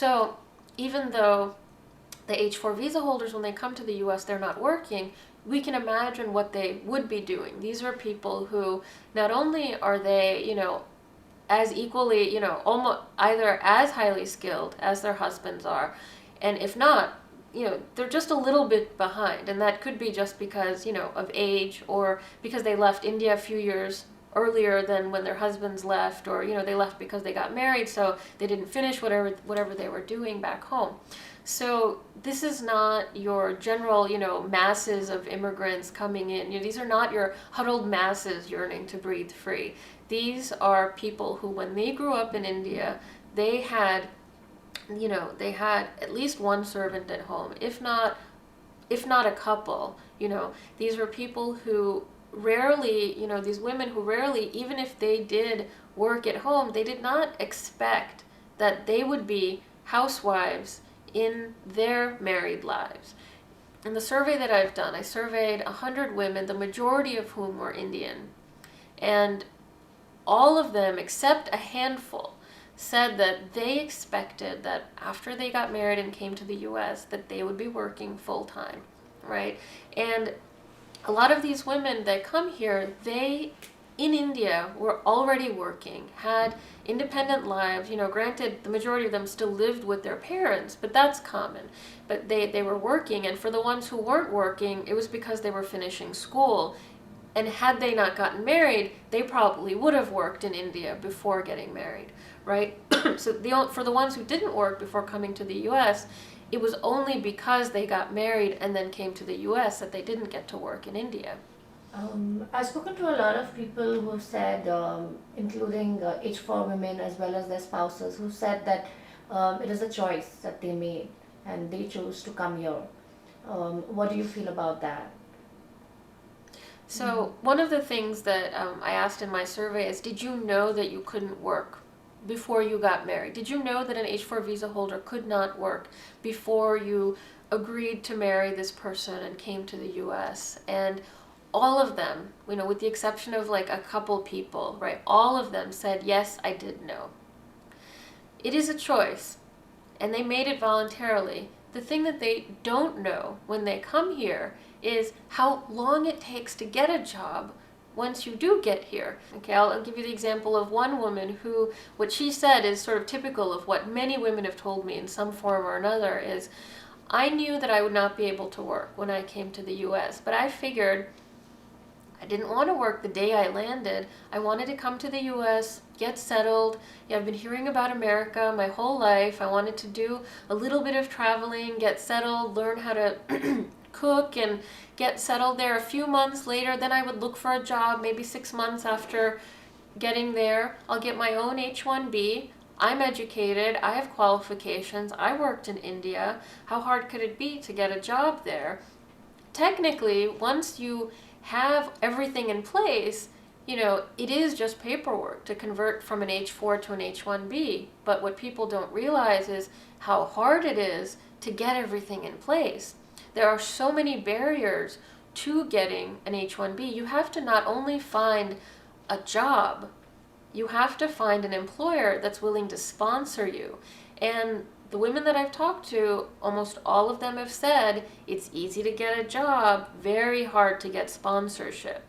So even though the H-4 visa holders, when they come to the US, they're not working, we can imagine what they would be doing. These are people who not only are they, as equally, almost either as highly skilled as their husbands are, and if not, they're just a little bit behind. And that could be just because, of age, or because they left India a few years earlier than when their husbands left, or, they left because they got married, so they didn't finish whatever they were doing back home. So this is not your general, masses of immigrants coming in. These are not your huddled masses yearning to breathe free. These are people who, when they grew up in India, they had at least one servant at home, if not a couple. These were people who rarely, these women who rarely, even if they did work at home, they did not expect that they would be housewives in their married lives. In the survey that I've done, I surveyed 100 women, the majority of whom were Indian, and all of them, except a handful, said that they expected that after they got married and came to the US, that they would be working full-time, right? And a lot of these women that come here, they, in India, were already working, had independent lives. Granted, the majority of them still lived with their parents, but that's common. But they were working, and for the ones who weren't working, it was because they were finishing school. And had they not gotten married, they probably would have worked in India before getting married, right? So for the ones who didn't work before coming to the US, it was only because they got married and then came to the US that they didn't get to work in India. I've spoken to a lot of people who said, including H4 women as well as their spouses, who said that it is a choice that they made and they chose to come here. What do you feel about that? So one of the things that I asked in my survey is, did you know that you couldn't work before you got married? Did you know that an H-4 visa holder could not work before you agreed to marry this person and came to the US? And all of them, with the exception of like a couple people, right? All of them said, yes, I did know. It is a choice, and they made it voluntarily. The thing that they don't know when they come here is how long it takes to get a job once you do get here. Okay, I'll give you the example of one woman who, what she said is sort of typical of what many women have told me in some form or another, is, I knew that I would not be able to work when I came to the US, but I figured I didn't want to work the day I landed. I wanted to come to the US, get settled. I've been hearing about America my whole life. I wanted to do a little bit of traveling, get settled, learn how to cook and get settled there. A few months later, then I would look for a job, maybe 6 months after getting there. I'll get my own H-1B. I'm educated, I have qualifications, I worked in India. How hard could it be to get a job there? Technically, once you have everything in place, it is just paperwork to convert from an H-4 to an H-1B. But what people don't realize is how hard it is to get everything in place. There are so many barriers to getting an H-1B. You have to not only find a job, you have to find an employer that's willing to sponsor you. And the women that I've talked to, almost all of them have said it's easy to get a job, very hard to get sponsorship.